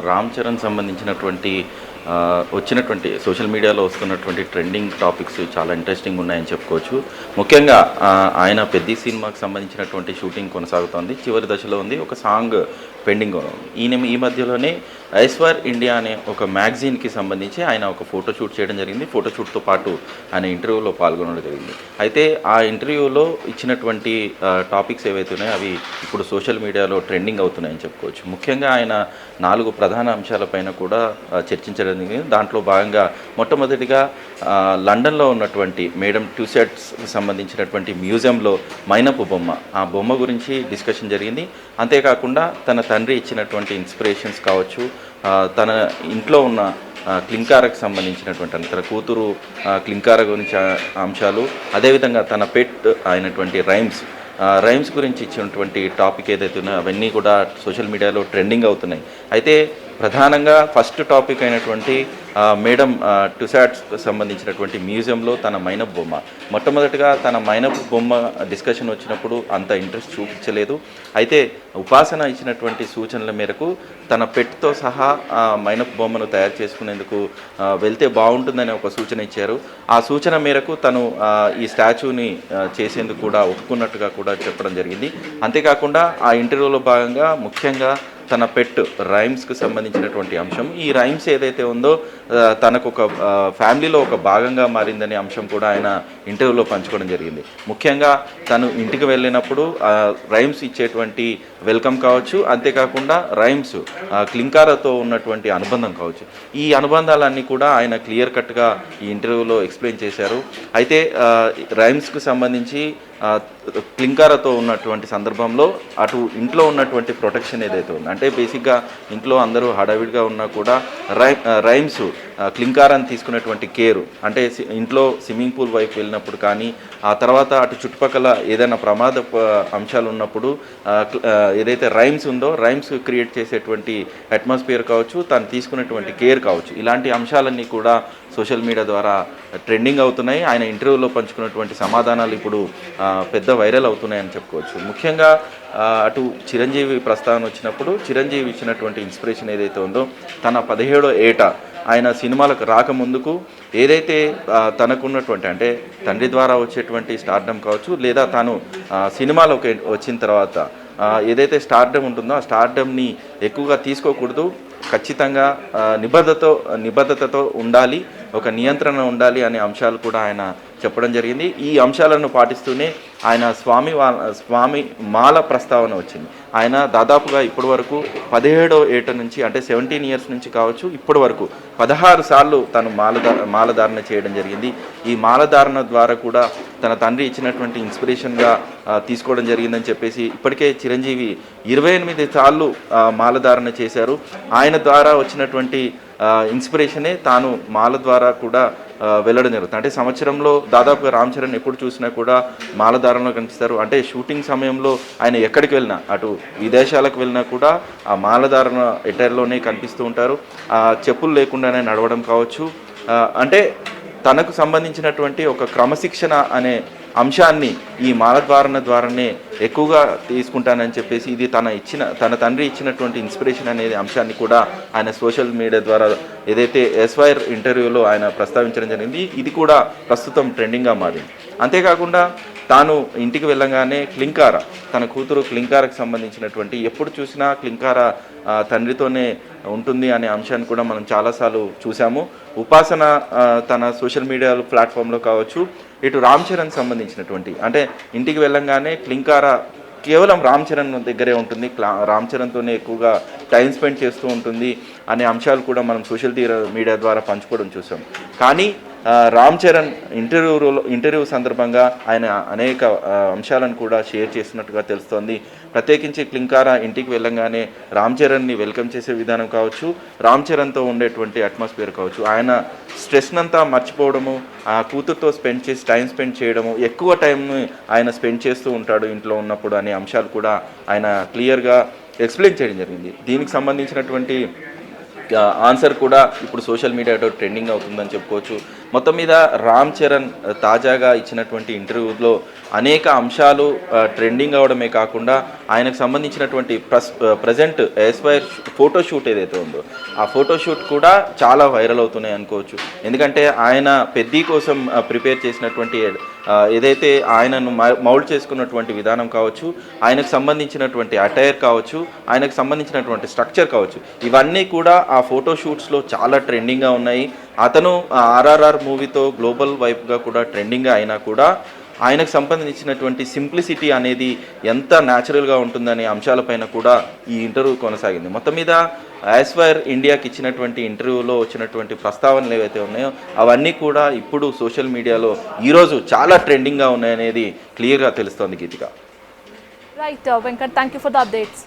రామ్ చరణ్ సంబంధించినటువంటి వచ్చినటువంటి సోషల్ మీడియాలో వస్తున్నటువంటి ట్రెండింగ్ టాపిక్స్ చాలా ఇంట్రెస్టింగ్ ఉన్నాయని చెప్పుకోవచ్చు. ముఖ్యంగా ఆయన పెద్ద సినిమాకి సంబంధించినటువంటి షూటింగ్ కొనసాగుతోంది, చివరి దశలో ఉంది. ఒక సాంగ్ పెండింగ్ ఈ మధ్యలోనే ఐస్వార్ ఇండియా అనే ఒక మ్యాగజైన్కి సంబంధించి ఆయన ఒక ఫోటోషూట్ చేయడం జరిగింది. ఫోటోషూట్తో పాటు ఆయన ఇంటర్వ్యూలో పాల్గొనడం జరిగింది. అయితే ఆ ఇంటర్వ్యూలో ఇచ్చినటువంటి టాపిక్స్ ఏవైతే ఉన్నాయో అవి ఇప్పుడు సోషల్ మీడియాలో ట్రెండింగ్ అవుతున్నాయని చెప్పుకోవచ్చు. ముఖ్యంగా ఆయన 4 ప్రధాన అంశాలపైన కూడా చర్చించడం జరిగింది. దాంట్లో భాగంగా మొట్టమొదటిగా లండన్లో ఉన్నటువంటి మేడం ట్యూసెట్స్కి సంబంధించినటువంటి మ్యూజియంలో మైనపు బొమ్మ, ఆ బొమ్మ గురించి డిస్కషన్ జరిగింది. అంతేకాకుండా తన తండ్రి ఇచ్చినటువంటి ఇన్స్పిరేషన్స్ కావచ్చు, తన ఇంట్లో ఉన్న క్లింకారకు సంబంధించినటువంటి తన కూతురు క్లింకార గురించి అంశాలు, అదేవిధంగా తన పెట్ అయినటువంటి రైమ్స్ గురించి ఇచ్చినటువంటి టాపిక్ ఏదైతే ఉన్నాయో అవన్నీ కూడా సోషల్ మీడియాలో ట్రెండింగ్ అవుతున్నాయి. అయితే ప్రధానంగా ఫస్ట్ టాపిక్ అయినటువంటి మేడం టుసాట్స్కి సంబంధించినటువంటి మ్యూజియంలో తన మైనపు బొమ్మ, మొట్టమొదటిగా తన మైనపు బొమ్మ డిస్కషన్ వచ్చినప్పుడు అంత ఇంట్రెస్ట్ చూపించలేదు. అయితే ఉపాసన ఇచ్చినటువంటి సూచనల మేరకు తన పెట్తో సహా మైనపు బొమ్మను తయారు చేసుకునేందుకు వెళ్తే బాగుంటుందని ఒక సూచన ఇచ్చారు. ఆ సూచన మేరకు తను ఈ స్టాచ్యూని చేసేందుకు కూడా ఒప్పుకున్నట్టుగా కూడా చెప్పడం జరిగింది. అంతేకాకుండా ఆ ఇంటర్వ్యూలో భాగంగా ముఖ్యంగా తన పెట్ రైమ్స్కి సంబంధించినటువంటి అంశం, ఈ రైమ్స్ ఏదైతే ఉందో తనకు ఒక ఫ్యామిలీలో ఒక భాగంగా మారిందనే అంశం కూడా ఆయన ఇంటర్వ్యూలో పంచుకోవడం జరిగింది. ముఖ్యంగా తను ఇంటికి వెళ్ళినప్పుడు రైమ్స్ ఇచ్చేటువంటి వెల్కమ్ కావచ్చు, అంతేకాకుండా రైమ్స్ క్లింకారతో ఉన్నటువంటి అనుబంధం కావచ్చు, ఈ అనుబంధాలన్నీ కూడా ఆయన క్లియర్ కట్గా ఈ ఇంటర్వ్యూలో ఎక్స్ప్లెయిన్ చేశారు. అయితే రైమ్స్కి సంబంధించి క్లింకారతో ఉన్నటువంటి సందర్భంలో అటు ఇంట్లో ఉన్నటువంటి ప్రొటెక్షన్ ఏదైతే ఉందో, అంటే బేసిక్గా ఇంట్లో అందరూ హడావిడిగా ఉన్నా కూడా రైమ్స్ క్లింకారాన్ని తీసుకునేటువంటి కేరు, అంటే ఇంట్లో స్విమ్మింగ్ పూల్ వైపు వెళ్ళినప్పుడు కానీ, ఆ తర్వాత అటు చుట్టుపక్కల ఏదైనా ప్రమాద అంశాలు ఉన్నప్పుడు ఏదైతే రైమ్స్ ఉందో రైమ్స్ క్రియేట్ చేసేటువంటి అట్మాస్ఫియర్ కావచ్చు, తను తీసుకునేటువంటి కేర్ కావచ్చు, ఇలాంటి అంశాలన్నీ కూడా సోషల్ మీడియా ద్వారా ట్రెండింగ్ అవుతున్నాయి. ఆయన ఇంటర్వ్యూలో పంచుకున్నటువంటి సమాధానాలు ఇప్పుడు పెద్ద వైరల్ అవుతున్నాయని చెప్పుకోవచ్చు. ముఖ్యంగా అటు చిరంజీవి ప్రస్తావన వచ్చినప్పుడు చిరంజీవి ఇచ్చినటువంటి ఇన్స్పిరేషన్ ఏదైతే ఉందో, తన 17వ ఏట ఆయన సినిమాలకు రాకముందుకు ఏదైతే తనకున్నటువంటి, అంటే తండ్రి ద్వారా వచ్చేటువంటి స్టార్డమ్ కావచ్చు, లేదా తాను సినిమాలోకి వచ్చిన తర్వాత ఏదైతే స్టార్డమ్ ఉంటుందో ఆ స్టార్డమ్ని ఎక్కువగా తీసుకోకూడదు, ఖచ్చితంగా నిబద్ధతతో ఉండాలి, ఒక నియంత్రణ ఉండాలి అనే అంశాలు కూడా ఆయన చెప్పడం జరిగింది. ఈ అంశాలను పాటిస్తూనే ఆయన స్వామి మాల ప్రస్తావన వచ్చింది. ఆయన దాదాపుగా ఇప్పటి వరకు 17వ ఏట నుంచి, అంటే 17 ఇయర్స్ నుంచి కావచ్చు, ఇప్పటి వరకు 16 సార్లు తను మాలధారణ చేయడం జరిగింది. ఈ మాలధారణ ద్వారా కూడా తన తండ్రి ఇచ్చినటువంటి ఇన్స్పిరేషన్గా తీసుకోవడం జరిగిందని చెప్పేసి ఇప్పటికే చిరంజీవి 28 సార్లు మాలధారణ చేశారు. ఆయన ద్వారా వచ్చినటువంటి ఇన్స్పిరేషనే తాను మాల ద్వారా కూడా వెళ్ళడం జరుగుతుంది. అంటే సంవత్సరంలో దాదాపుగా రామ్ చరణ్ ఎప్పుడు చూసినా కూడా మాలధారణలో కనిపిస్తారు. అంటే షూటింగ్ సమయంలో ఆయన ఎక్కడికి వెళ్ళినా, అటు విదేశాలకు వెళ్ళినా కూడా ఆ మాలధారణ ఎటైర్లోనే కనిపిస్తూ ఉంటారు. చెప్పులు లేకుండానే నడవడం కావచ్చు, అంటే తనకు సంబంధించినటువంటి ఒక క్రమశిక్షణ అనే అంశాన్ని ఈ మాలధారణ ద్వారానే ఎక్కువగా తీసుకుంటానని చెప్పేసి, ఇది తన తండ్రి ఇచ్చినటువంటి ఇన్స్పిరేషన్ అనేది అంశాన్ని కూడా ఆయన సోషల్ మీడియా ద్వారా ఏదైతే ఎస్వైర్ ఇంటర్వ్యూలో ఆయన ప్రస్తావించడం జరిగింది, ఇది కూడా ప్రస్తుతం ట్రెండింగ్గా మారింది. అంతేకాకుండా తాను ఇంటికి వెళ్ళగానే క్లింకార, తన కూతురు క్లింకారకు సంబంధించినటువంటి, ఎప్పుడు చూసినా క్లింకార తండ్రితోనే ఉంటుంది అనే అంశాన్ని కూడా మనం చాలాసార్లు చూసాము. ఉపాసన తన సోషల్ మీడియా ప్లాట్ఫామ్లో కావచ్చు, ఇటు రామ్ చరణ్ సంబంధించినటువంటి, అంటే ఇంటికి వెళ్ళంగానే క్లింకార కేవలం రామ్ చరణ్ దగ్గరే ఉంటుంది, రామ్ చరణ్తోనే ఎక్కువగా టైం స్పెండ్ చేస్తూ ఉంటుంది అనే అంశాలు కూడా మనం సోషల్ మీడియా ద్వారా పంచుకోవడం చూసాం. కానీ రామ్ చరణ్ ఇంటర్వ్యూ సందర్భంగా ఆయన అనేక అంశాలను కూడా షేర్ చేసినట్టుగా తెలుస్తోంది. ప్రత్యేకించి క్లింకార ఇంటికి వెళ్ళంగానే రామ్ చరణ్ని వెల్కమ్ చేసే విధానం కావచ్చు, రామ్ చరణ్తో ఉండేటువంటి అట్మాస్ఫియర్ కావచ్చు, ఆయన స్ట్రెస్నంతా మర్చిపోవడము, ఆ కూతురుతో టైం స్పెండ్ చేయడము, ఎక్కువ టైంని ఆయన స్పెండ్ చేస్తూ ఉంటాడు ఇంట్లో ఉన్నప్పుడు అనే అంశాలు కూడా ఆయన క్లియర్గా ఎక్స్ప్లెయిన్ చేయడం జరిగింది. దీనికి సంబంధించినటువంటి ఆన్సర్ కూడా ఇప్పుడు సోషల్ మీడియాలో ట్రెండింగ్ అవుతుందని చెప్పుకోవచ్చు. మొత్తం మీద రామ్ చరణ్ తాజాగా ఇచ్చినటువంటి ఇంటర్వ్యూలో అనేక అంశాలు ట్రెండింగ్ అవడమే కాకుండా ఆయనకు సంబంధించినటువంటి ప్రజెంట్ ఎస్వైర్ ఫోటోషూట్ ఏదైతే ఉందో ఆ ఫోటోషూట్ కూడా చాలా వైరల్ అవుతున్నాయి అనుకోవచ్చు. ఎందుకంటే ఆయన పెద్ది కోసం ప్రిపేర్ చేసినటువంటి ఏదైతే ఆయనను మౌల్డ్ చేసుకున్నటువంటి విధానం కావచ్చు, ఆయనకు సంబంధించినటువంటి అటైర్ కావచ్చు, ఆయనకు సంబంధించినటువంటి స్ట్రక్చర్ కావచ్చు, ఇవన్నీ కూడా ఆ ఫోటోషూట్స్లో చాలా ట్రెండింగ్గా ఉన్నాయి. అతను ఆర్ఆర్ఆర్ మూవీతో గ్లోబల్ వైపుగా కూడా ట్రెండింగ్గా అయినా కూడా ఆయనకు సంబంధించినటువంటి సింప్లిసిటీ అనేది ఎంత న్యాచురల్గా ఉంటుందనే అంశాలపైన కూడా ఈ ఇంటర్వ్యూ కొనసాగింది. మొత్తం మీద యాస్వైర్ ఇండియాకి ఇచ్చినటువంటి ఇంటర్వ్యూలో వచ్చినటువంటి ప్రస్తావనలు ఏవైతే ఉన్నాయో అవన్నీ కూడా ఇప్పుడు సోషల్ మీడియాలో ఈరోజు చాలా ట్రెండింగ్గా ఉన్నాయనేది క్లియర్గా తెలుస్తోంది Geethika. Right Venkat, thank you for the updates.